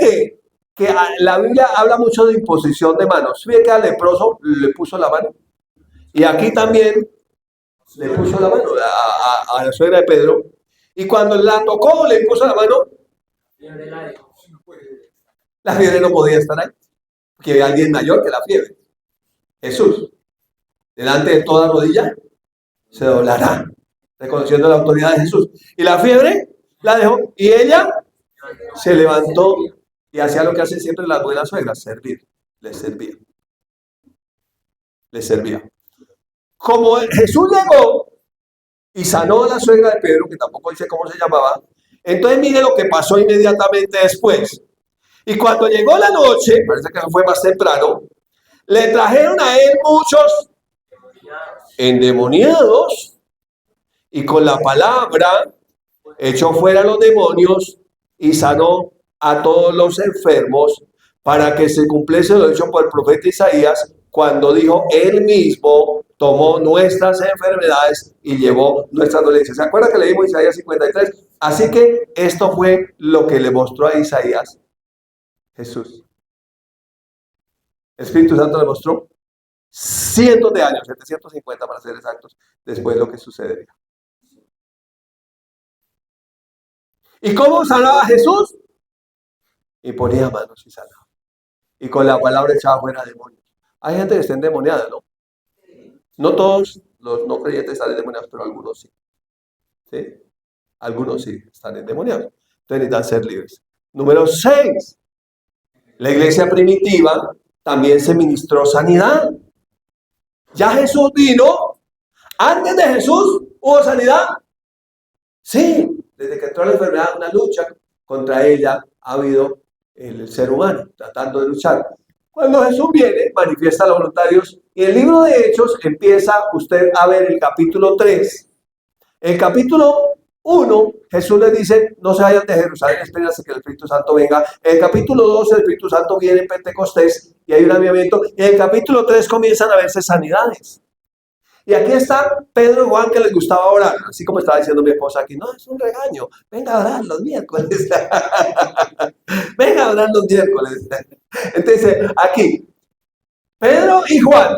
A: que la Biblia habla mucho de imposición de manos. ¿Ve que al leproso le puso la mano? Y aquí también le puso la mano a la suegra de Pedro. Y cuando la tocó, le puso la mano, la fiebre no podía estar ahí. Porque había alguien mayor que la fiebre. Jesús, delante de toda rodilla, se doblará, reconociendo la autoridad de Jesús. Y la fiebre la dejó. Y ella se levantó y hacía lo que hacen siempre las buenas suegras, servir. Les servía. Les servía. Como Jesús llegó y sanó a la suegra de Pedro, que tampoco dice cómo se llamaba, entonces mire lo que pasó inmediatamente después. Y cuando llegó la noche, parece que fue más temprano, le trajeron a él muchos endemoniados y con la palabra echó fuera los demonios y sanó a todos los enfermos para que se cumpliese lo dicho por el profeta Isaías cuando dijo, él mismo tomó nuestras enfermedades y llevó nuestras dolencias. ¿Se acuerda que leímos Isaías 53? Así que esto fue lo que le mostró a Isaías Jesús. El Espíritu Santo le mostró cientos de años, 750 para ser exactos, después de lo que sucedería. ¿Y cómo sanaba Jesús? Y ponía manos y sanaba. Y con la palabra echaba fuera demonios. Hay gente que está endemoniada, ¿no? No todos los no creyentes están endemoniados, pero algunos sí. ¿Sí? Algunos sí están endemoniados. Entonces necesitan ser libres. Número 6. La iglesia primitiva también se ministró sanidad. Ya Jesús vino. Antes de Jesús hubo sanidad. Sí, desde que entró la enfermedad, una lucha contra ella ha habido el ser humano tratando de luchar. Cuando Jesús viene, manifiesta la voluntad de Dios. Y el libro de Hechos empieza usted a ver el capítulo 3. El capítulo 1, Jesús les dice, no se vayan de Jerusalén, esperen hasta que el Espíritu Santo venga. En el capítulo 2, el Espíritu Santo viene en Pentecostés y hay un avivamiento. Y en el capítulo 3 comienzan a verse sanidades. Y aquí está Pedro y Juan que les gustaba orar, así como estaba diciendo mi esposa aquí, no, es un regaño, venga a orar los miércoles. Venga a orar los miércoles. Entonces, aquí, Pedro y Juan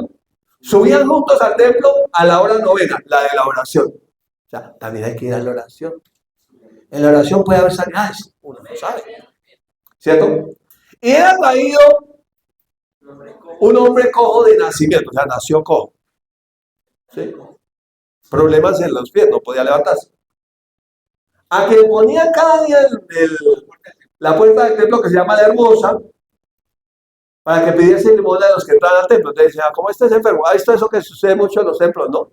A: subían juntos al templo a la hora novena, la de la oración. O sea, también hay que ir a la oración. En la oración puede haber sanidades, uno no sabe. ¿Cierto? Y era traído un hombre cojo de nacimiento, o sea, nació cojo. ¿Sí? Problemas en los pies, no podía levantarse. A que ponía cada día la puerta del templo que se llama la Hermosa, para que pidiese limosna a los que entraban al templo. Entonces decía, ¿cómo estás enfermo? ¿Ha visto eso que sucede mucho en los templos? No.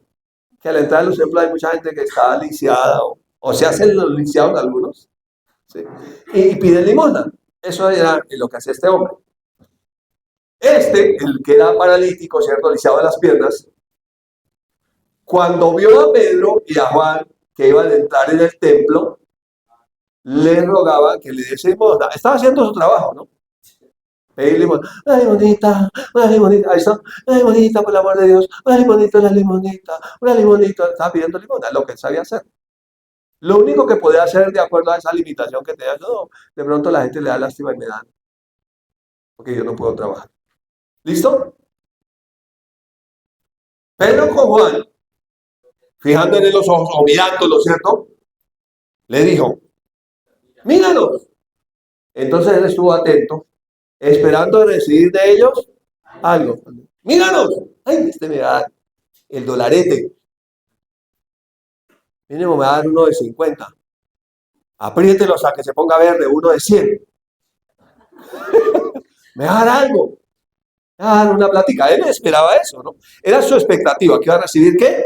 A: Que al entrar a los templos hay mucha gente que está lisiada o se hacen los lisiados algunos. ¿Sí? Y piden limosna. Eso era lo que hacía este hombre. El que era paralítico, ¿cierto? Lisiado de las piernas, cuando vio a Pedro y a Juan que iban a entrar en el templo, le rogaba que le diese limosna. Estaba haciendo su trabajo, ¿no? Pedir limosna. Una limonita, ahí está. Una limonita, por el amor de Dios. Una limonita, una limonita, una limonita. Estaba pidiendo limosna, lo que él sabía hacer. Lo único que podía hacer de acuerdo a esa limitación que tenía, no, de pronto la gente le da lástima y me da, porque yo no puedo trabajar. ¿Listo? Pedro con Juan, fijándole en los ojos o mirándolo, ¿cierto? Le dijo, míranos. Entonces él estuvo atento, esperando recibir de ellos algo. Míranos. Ay, este me da el dolarete. Mínimo me va a dar uno de 50. Apriételos a que se ponga verde, uno de 100. Me va a dar algo. Me va a dar una plática. Él esperaba eso, ¿no? Era su expectativa, que iba a recibir ¿qué?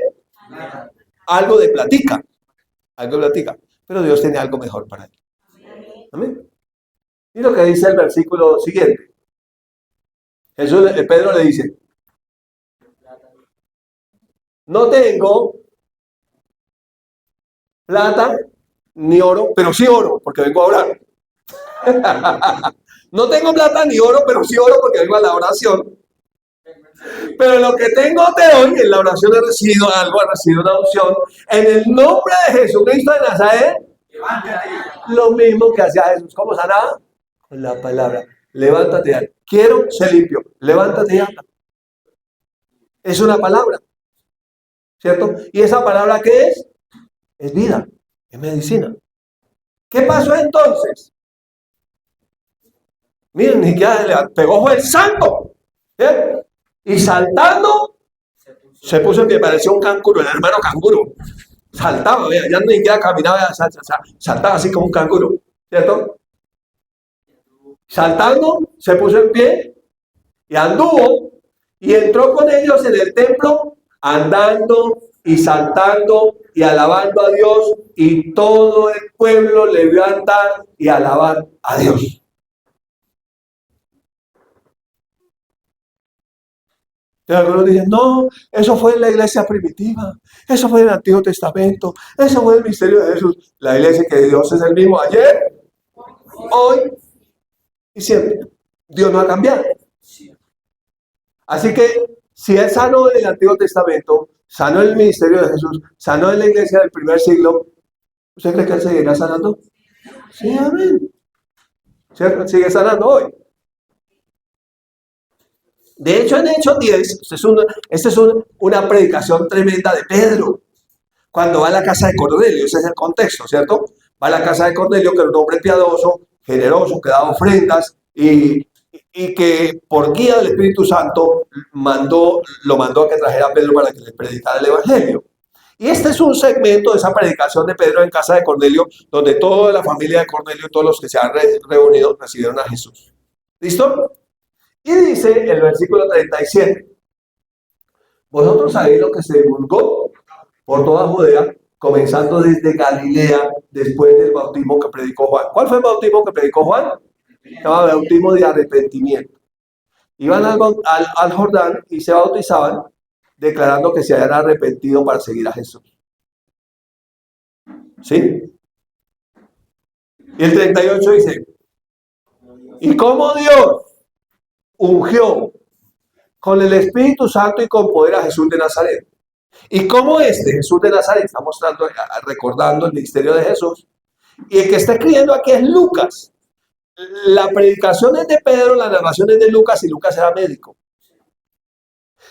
A: Algo de platica. Algo de platica. Pero Dios tiene algo mejor para él. Amén. Y lo que dice el versículo siguiente. Pedro le dice, no tengo plata ni oro, pero sí oro, porque vengo a orar. No tengo plata ni oro, pero sí oro porque vengo a la oración. Pero lo que tengo te doy, en la oración he recibido algo, he recibido una unción. En el nombre de Jesucristo de Nazaret, lo mismo que hacía Jesús. ¿Cómo sanaba? Con la palabra. Levántate y anda. Quiero ser limpio. Levántate y anda. Es una palabra, ¿cierto? ¿Y esa palabra qué es? Es vida, es medicina. ¿Qué pasó entonces? Miren, ni siquiera le pegó fue el santo. ¿Eh? Y saltando, se puso en pie, parecía un canguro, el hermano canguro. Saltaba, vea, ya ni siquiera caminaba, saltaba así como un canguro, ¿cierto? Saltando, se puso en pie y anduvo y entró con ellos en el templo, andando y saltando y alabando a Dios, y todo el pueblo le vio andar y alabar a Dios. Y algunos dicen, no, eso fue en la iglesia primitiva, eso fue en el Antiguo Testamento, eso fue el misterio de Jesús. La iglesia que Dios es el mismo ayer, hoy y siempre. Dios no ha cambiado. Así que si Él sanó en el Antiguo Testamento, sanó en el ministerio de Jesús, sanó en la iglesia del primer siglo, ¿usted cree que Él seguirá sanando? Sí, amén. ¿Cierto? Sigue sanando hoy. De hecho, en Hechos 10, esta es una predicación tremenda de Pedro. Cuando va a la casa de Cornelio, ese es el contexto, ¿cierto? Va a la casa de Cornelio, que era un hombre piadoso, generoso, que daba ofrendas y que por guía del Espíritu Santo lo mandó a que trajera a Pedro para que le predicara el Evangelio. Y este es un segmento de esa predicación de Pedro en casa de Cornelio, donde toda la familia de Cornelio, todos los que se han reunido, recibieron a Jesús. ¿Listo? Y dice el versículo 37, vosotros sabéis lo que se divulgó por toda Judea, comenzando desde Galilea, después del bautismo que predicó Juan. ¿Cuál fue el bautismo que predicó Juan? Se llama bautismo de arrepentimiento. Iban al Jordán y se bautizaban, declarando que se habían arrepentido para seguir a Jesús. ¿Sí? Y el 38 dice, y como Dios ungió con el Espíritu Santo y con poder a Jesús de Nazaret. Y como Jesús de Nazaret, está mostrando, recordando el ministerio de Jesús, y el que está escribiendo aquí es Lucas. La predicación es de Pedro, la narración es de Lucas, y Lucas era médico.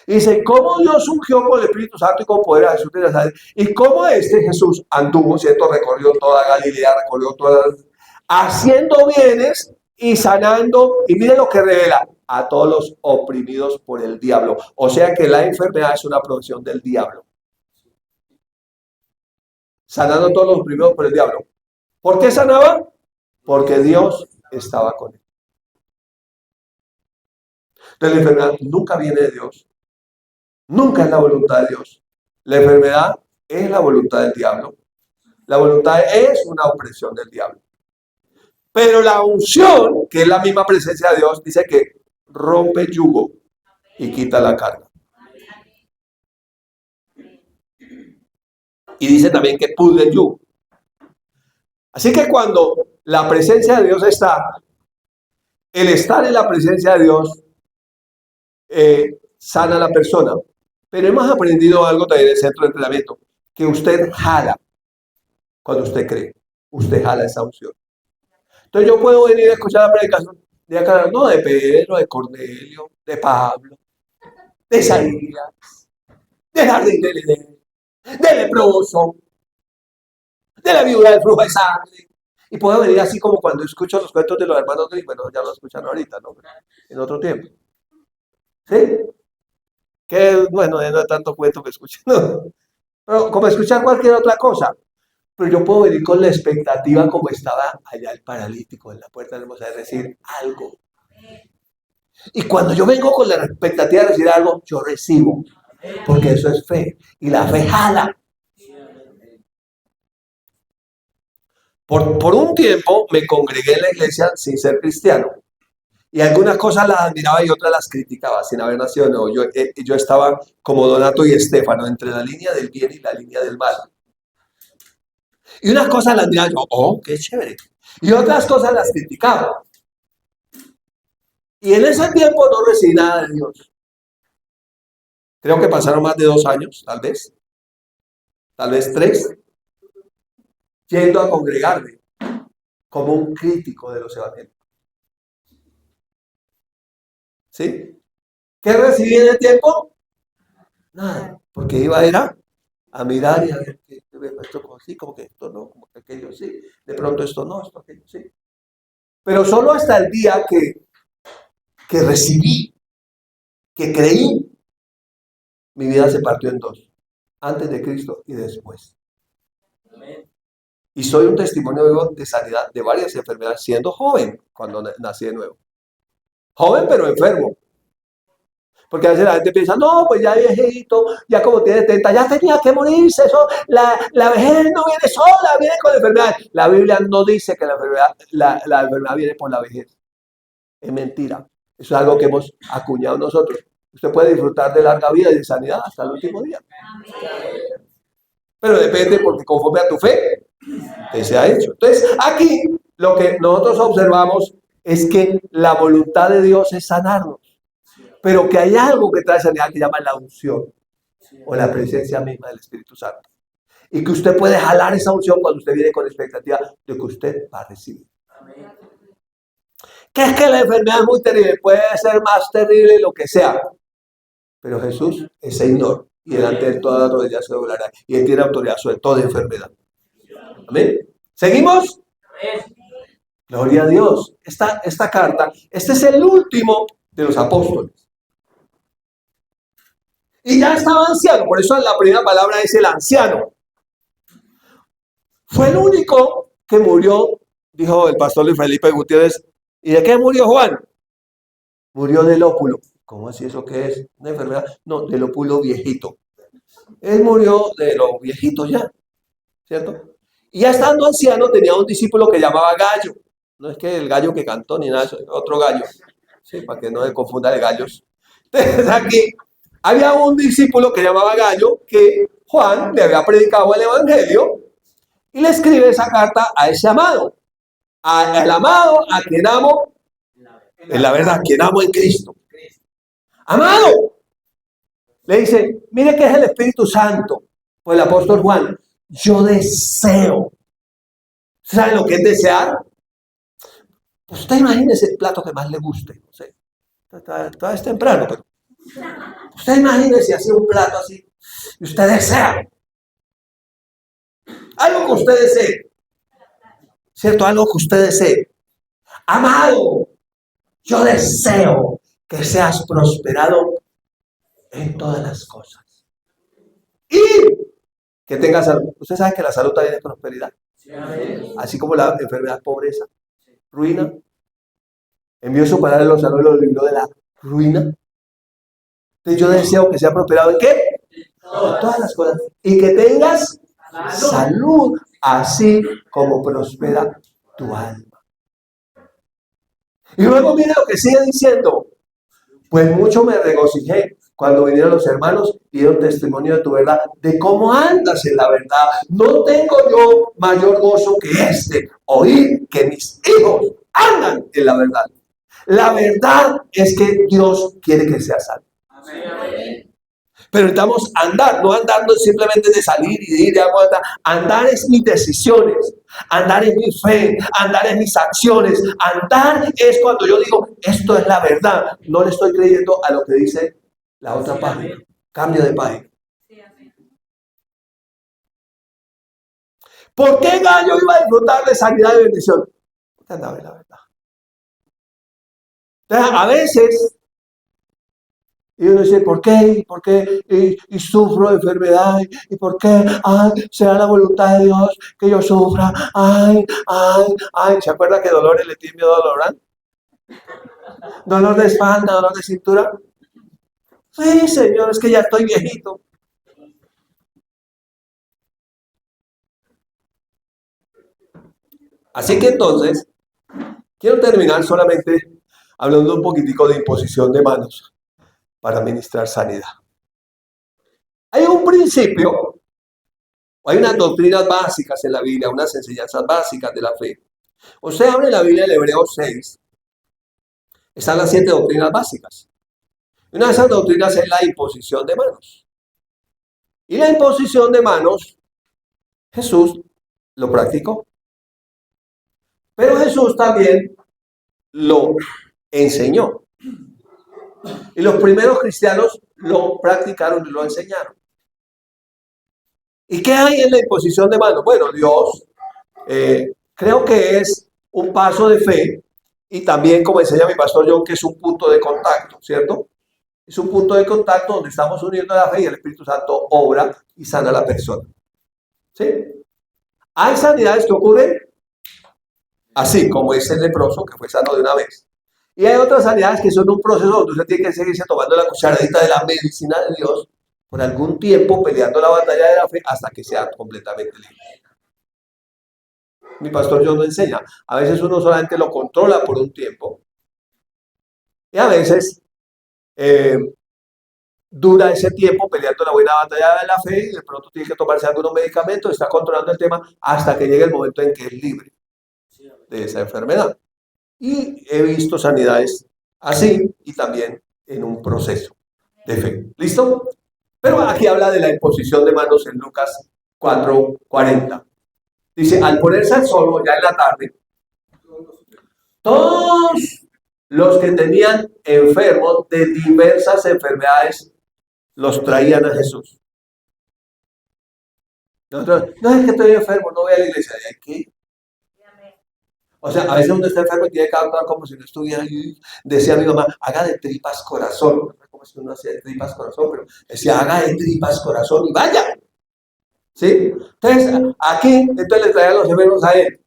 A: Y dice, cómo Dios ungió con el Espíritu Santo y con poder a Jesús de Nazaret, y cómo Jesús anduvo, ¿cierto? Recorrió toda Galilea, recorrió todas, haciendo bienes y sanando, y miren lo que revela, a todos los oprimidos por el diablo. O sea que la enfermedad es una provisión del diablo. Sanando a todos los oprimidos por el diablo. ¿Por qué sanaba? Porque Dios estaba con él. Entonces la enfermedad nunca viene de Dios. Nunca es la voluntad de Dios. La enfermedad es la voluntad del diablo. La voluntad es una opresión del diablo. Pero la unción, que es la misma presencia de Dios, dice que rompe yugo y quita la carga. Y dice también que pudre el yugo. Así que cuando la presencia de Dios está, el estar en la presencia de Dios sana a la persona. Pero hemos aprendido algo también en el centro de entrenamiento, que usted jala cuando usted cree. Usted jala esa unción. Entonces yo puedo venir a escuchar la predicación de acá, no, de Pedro, de Cornelio, de Pablo, de Isaías, de jardín de Edén, de leproso, de la viuda del flujo de sangre. Y puedo venir así como cuando escucho los cuentos de los hermanos Grimm, bueno, ya lo escuchan ahorita, ¿no? En otro tiempo. ¿Sí? Que, bueno, no es tanto cuento que escuchen, ¿no? Pero como escuchar cualquier otra cosa. Pero yo puedo venir con la expectativa como estaba allá el paralítico en la puerta del Mosaic, decir algo. Y cuando yo vengo con la expectativa de decir algo, yo recibo. Porque eso es fe. Y la fe jala. Por un tiempo me congregué en la iglesia sin ser cristiano. Y algunas cosas las admiraba y otras las criticaba sin haber nacido de nuevo. Yo estaba como Donato y Estefano, entre la línea del bien y la línea del mal. Y unas cosas las admiraba yo, oh, qué chévere. Y otras cosas las criticaba. Y en ese tiempo no recibí nada de Dios. Creo que pasaron más de 2 años, tal vez 3, yendo a congregarme como un crítico de los evangelios. ¿Sí? ¿Qué recibí en el tiempo? Nada, porque iba a mirar y a ver que esto sí, como que esto no, como que aquello sí, de pronto esto no, esto aquello sí. Pero solo hasta el día que recibí, que creí, mi vida se partió en 2, antes de Cristo y después. Y soy un testimonio vivo de sanidad de varias enfermedades, siendo joven cuando nací de nuevo. Joven pero enfermo. Porque a veces la gente piensa, no, pues ya viejito, ya como tiene 70, ya tenía que morirse, eso, la vejez no viene sola, viene con la enfermedad. La Biblia no dice que la enfermedad viene por la vejez. Es mentira. Eso es algo que hemos acuñado nosotros. Usted puede disfrutar de larga vida y de sanidad hasta el último día. Pero depende porque conforme a tu fe, que se ha hecho. Entonces, aquí lo que nosotros observamos es que la voluntad de Dios es sanarnos. Pero que hay algo que trae sanidad que llama la unción o la presencia misma del Espíritu Santo. Y que usted puede jalar esa unción cuando usted viene con expectativa de que usted va a recibir. Que es que la enfermedad es muy terrible, puede ser más terrible lo que sea. Pero Jesús es Señor y delante de toda rodilla se doblará. Y Él tiene autoridad sobre toda enfermedad. Amén. ¿Seguimos? Gloria a Dios. Esta carta, este es el último de los apóstoles. Y ya estaba anciano, por eso la primera palabra es el anciano. Fue el único que murió, dijo el pastor Luis Felipe Gutiérrez. ¿Y de qué murió Juan? Murió del ópulo. ¿Cómo así eso qué es? ¿Una enfermedad? No, del ópulo viejito. Él murió de lo viejito ya, ¿cierto? Y ya estando anciano tenía un discípulo que llamaba Gallo. No es que el gallo que cantó ni nada, es otro gallo. Sí, para que no se confunda de gallos. Entonces aquí había un discípulo que llamaba Gallo que Juan le había predicado el evangelio y le escribe esa carta a ese amado. Al amado a quien amo, en la verdad, quien amo en Cristo. Amado. Le dice, mire que es el Espíritu Santo. Pues el apóstol Juan, yo deseo. ¿Sabe lo que es desear? Pues usted imagínese el plato que más le guste. No sé, todavía es temprano, pero usted imagínese así un plato así y usted desea. Algo que usted desee. ¿Cierto? Algo que usted desee. Amado, yo deseo que seas prosperado en todas las cosas. Y que tengas salud. Usted sabe que la salud también es prosperidad. Así como la enfermedad es pobreza, ruina. Envió su palabra en los salud y lo libró de la ruina. Entonces yo deseo que sea prosperado ¿en qué? En todas las cosas. Y que tengas salud, así como prospera tu alma. Y luego mire lo que sigue diciendo. Pues mucho me regocijé cuando vinieron los hermanos y dieron testimonio de tu verdad, de cómo andas en la verdad. No tengo yo mayor gozo que este, oír que mis hijos andan en la verdad. La verdad es que Dios quiere que sea salvo. Pero necesitamos andar, no andar simplemente de salir y de ir, andar es mis decisiones, andar es mi fe, andar es mis acciones, andar es cuando yo digo, esto es la verdad, no le estoy creyendo a lo que dice la otra página, cambio de página. ¿Por qué Gallo iba a disfrutar de sanidad y bendición? Porque andaba en la verdad. Entonces, a veces, y uno dice, ¿por qué? ¿Por qué? Y sufro de enfermedad. ¿Y por qué? Ay, será la voluntad de Dios que yo sufra. Ay, ay, ay. ¿Se acuerda que Dolores le tiene miedo a dolor? Dolor de espalda, dolor de cintura. Sí, Señor, es que ya estoy viejito. Así que entonces, quiero terminar solamente hablando un poquitico de imposición de manos para ministrar sanidad. Hay un principio, hay unas doctrinas básicas en la Biblia, unas enseñanzas básicas de la fe. Usted abre la Biblia en Hebreos 6, están las 7 doctrinas básicas. Una de esas doctrinas es la imposición de manos. Y la imposición de manos, Jesús lo practicó. Pero Jesús también lo enseñó. Y los primeros cristianos lo practicaron y lo enseñaron. ¿Y qué hay en la imposición de manos? Bueno, Dios creo que es un paso de fe y también, como enseña mi pastor John, que es un punto de contacto, ¿cierto? Es un punto de contacto donde estamos uniendo la fe y el Espíritu Santo obra y sana a la persona. ¿Sí? Hay sanidades que ocurren así, como es el leproso, que fue sano de una vez. Y hay otras sanidades que son un proceso donde usted tiene que seguirse tomando la cucharadita de la medicina de Dios por algún tiempo, peleando la batalla de la fe hasta que sea completamente libre. Mi pastor John lo enseña. A veces uno solamente lo controla por un tiempo. Y a veces dura ese tiempo peleando la buena batalla de la fe y de pronto tiene que tomarse algunos medicamentos, está controlando el tema hasta que llegue el momento en que es libre de esa enfermedad. Y he visto sanidades así y también en un proceso de fe. ¿Listo? Pero aquí habla de la imposición de manos en Lucas 4:40. Dice, al ponerse al sol ya en la tarde, todos los que tenían enfermos de diversas enfermedades los traían a Jesús. Nosotros, no es que estoy enfermo, no voy a la iglesia. ¿De qué? O sea, a veces uno está enfermo y tiene que actuar como si no estuviera ahí. Decía mi mamá, haga de tripas corazón. No sé cómo si uno hacía de tripas corazón, pero decía, haga de tripas corazón y vaya. ¿Sí? Entonces, aquí, entonces le traían los enfermos a él.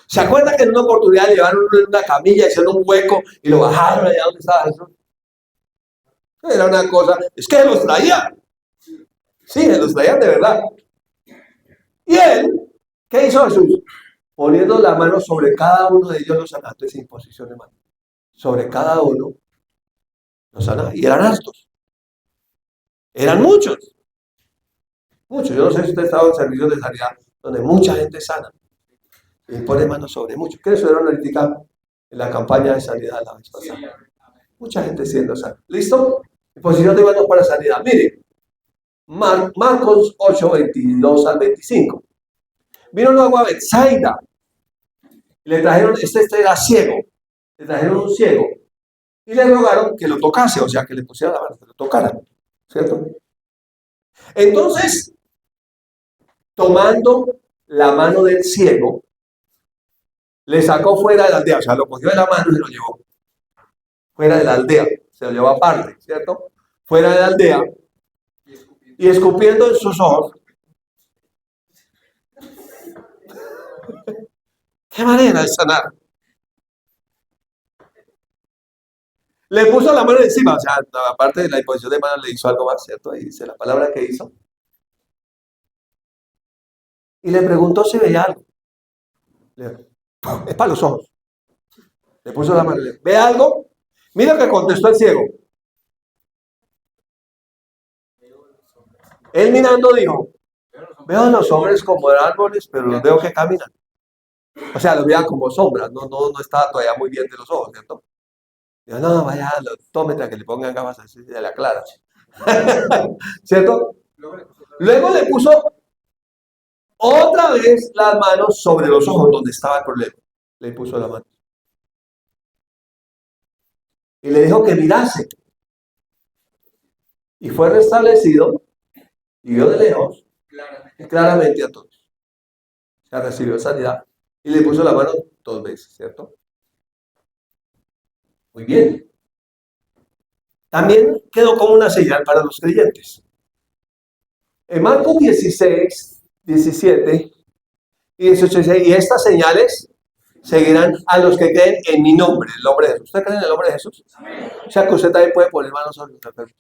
A: ¿Se acuerdan que en una oportunidad llevaron una camilla, hicieron un hueco y lo bajaron allá donde estaba Jesús? Era una cosa, es que los traían. Sí, los traían de verdad. Y él, ¿qué hizo Jesús? Poniendo la mano sobre cada uno de ellos los sanaba. Entonces, imposición de mano. Sobre cada uno los sanaba. Y eran hartos. Eran muchos. Muchos. Yo no sé si usted ha estado en servicios de sanidad donde mucha gente sana. Y pone manos sobre muchos. ¿Qué eso era una crítica en la campaña de sanidad la vez pasada? Mucha gente siendo sana. ¿Listo? Imposición de manos para sanidad. Mire, Marcos 8:22 al 25. Vino luego a Betsaida. Le trajeron, este era ciego. Le trajeron un ciego. Y le rogaron que lo tocase, o sea, que le pusiera la mano, que lo tocara. ¿Cierto? Entonces, tomando la mano del ciego, le sacó fuera de la aldea, o sea, lo cogió de la mano y se lo llevó fuera de la aldea, se lo llevó aparte, ¿cierto? Fuera de la aldea y escupiendo en sus ojos. ¿Qué manera de sanar? Le puso la mano encima, o sea, aparte de la imposición de manos le hizo algo más, ¿cierto? Y dice la palabra que hizo. Y le preguntó si veía algo. Es para los ojos. Le puso la mano, ¿ve algo? Mira que contestó el ciego. Él mirando dijo, veo a los hombres como árboles, pero los veo que caminan. O sea, los veía como sombras, no estaba todavía muy bien de los ojos, ¿cierto? Dijo, no, vaya, tómete a que le pongan gafas así de la clara. ¿Cierto? Luego le puso otra vez las manos sobre los ojos donde estaba el problema. Le puso la mano. Y le dijo que mirase. Y fue restablecido y vio de lejos y claramente a todos. O sea, recibió sanidad y le puso la mano 2 veces, ¿cierto? Muy bien. También quedó como una señal para los creyentes. En Marcos 16, 17 y 18 dice, y estas señales seguirán a los que creen en mi nombre, el nombre de Jesús. ¿Usted cree en el nombre de Jesús? O sea, que usted también puede poner manos sobre los enfermos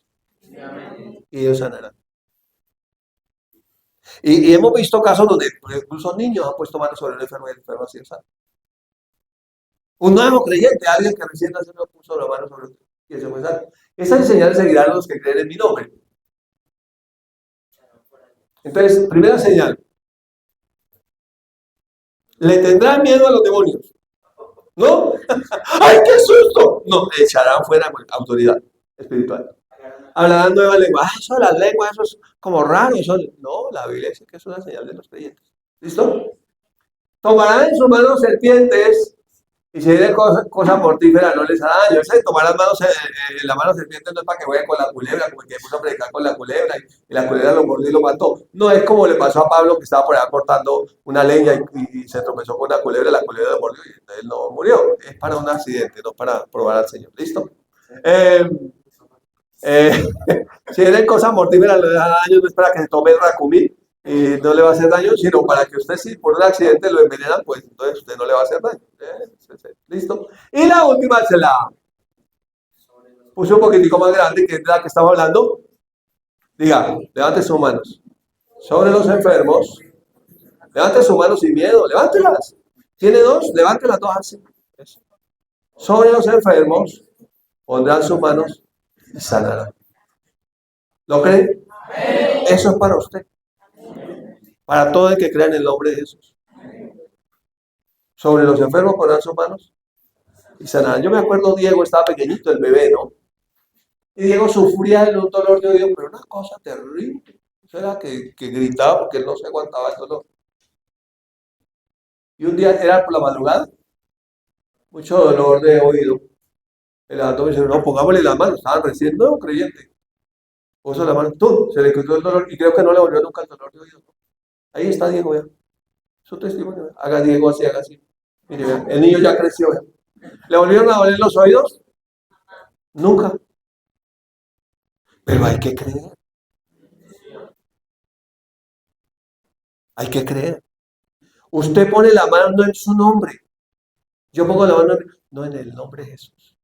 A: y ellos sanarán. Y hemos visto casos donde incluso niños han puesto manos sobre el enfermo y el enfermo ha sido sano. Un nuevo creyente, alguien que recién nació, puso la mano sobre el y se fue sano. Estas señales seguirán a los que creen en mi nombre. Entonces, primera señal. Le tendrán miedo a los demonios. ¿No? ¡Ay, qué susto! No, echarán fuera autoridad espiritual. Hablarán nueva lengua. Ah, eso de las lenguas, eso es como raro. Eso... No, la Biblia dice que es una señal de los creyentes. ¿Listo? Tomarán en sus manos serpientes y si viene cosa mortífera no les hará daño. Ese tomar las manos, la mano serpiente no es para que vayan con la culebra, como el que puso a predicar con la culebra y la culebra lo mordió y lo mató. No es como le pasó a Pablo que estaba por allá cortando una leña y se tropezó con la culebra lo mordió y él no murió. Es para un accidente, no para probar al Señor. ¿Listo? Si vienen cosas mortíferas le da daño, no es para que se tome el racumí y no le va a hacer daño, sino para que usted, si por un accidente lo envenenan, pues entonces usted no le va a hacer daño. ¿Listo? Y la última se la puse un poquitico más grande, que es de la que estamos hablando. Diga, levante sus manos sobre los enfermos. Levante sus manos sin miedo, levántelas. ¿Tiene dos? Levante las dos así. Eso. Sobre los enfermos pondrán sus manos y sanarán. ¿Lo creen? Eso es para usted. Para todo el que crea en el nombre de Jesús. Sobre los enfermos pondrán sus manos y sanarán. Yo me acuerdo, Diego estaba pequeñito, el bebé, ¿no? Y Diego sufría de un dolor de oído, pero una cosa terrible. Eso era que gritaba porque él no se aguantaba el dolor. Y un día era por la madrugada, mucho dolor de oído. El levantó y me dice, no, pongámosle la mano. Estaban recién nuevo creyente. Puso la mano, ¡tum! Se le quitó el dolor y creo que no le volvió nunca el dolor de oído. Ahí está Diego, ya. Su testimonio. ¿Ve? Haga Diego así, haga así. Mire, vea, el niño ya creció. ¿Ve? ¿Le volvieron a doler los oídos? Nunca. Pero hay que creer. Hay que creer. Usted pone la mano en su nombre. Yo pongo la mano no en el nombre de Jesús.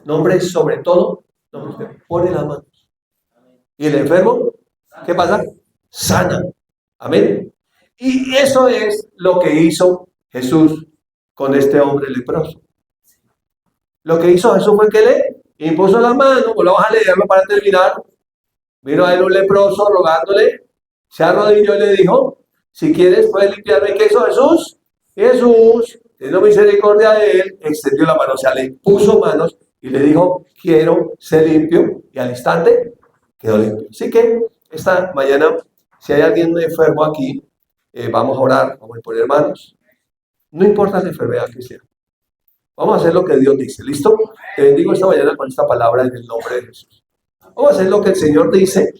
A: Nombre sobre todo, nombre usted pone la mano. Y el enfermo, ¿qué pasa? Sana. Amén. Y eso es lo que hizo Jesús con este hombre leproso. Lo que hizo Jesús fue que le impuso la mano, pues vamos a leerlo para terminar. Vino a él un leproso rogándole, se arrodilló y le dijo, si quieres puedes limpiarme. ¿Qué hizo Jesús? Jesús, teniendo misericordia de él, extendió la mano, o sea, le puso manos y le dijo, quiero ser limpio. Y al instante quedó limpio. Así que esta mañana, si hay alguien enfermo aquí, vamos a orar, vamos a poner manos. No importa la enfermedad que sea. Vamos a hacer lo que Dios dice. ¿Listo? Te bendigo esta mañana con esta palabra en el nombre de Jesús. Vamos a hacer lo que el Señor dice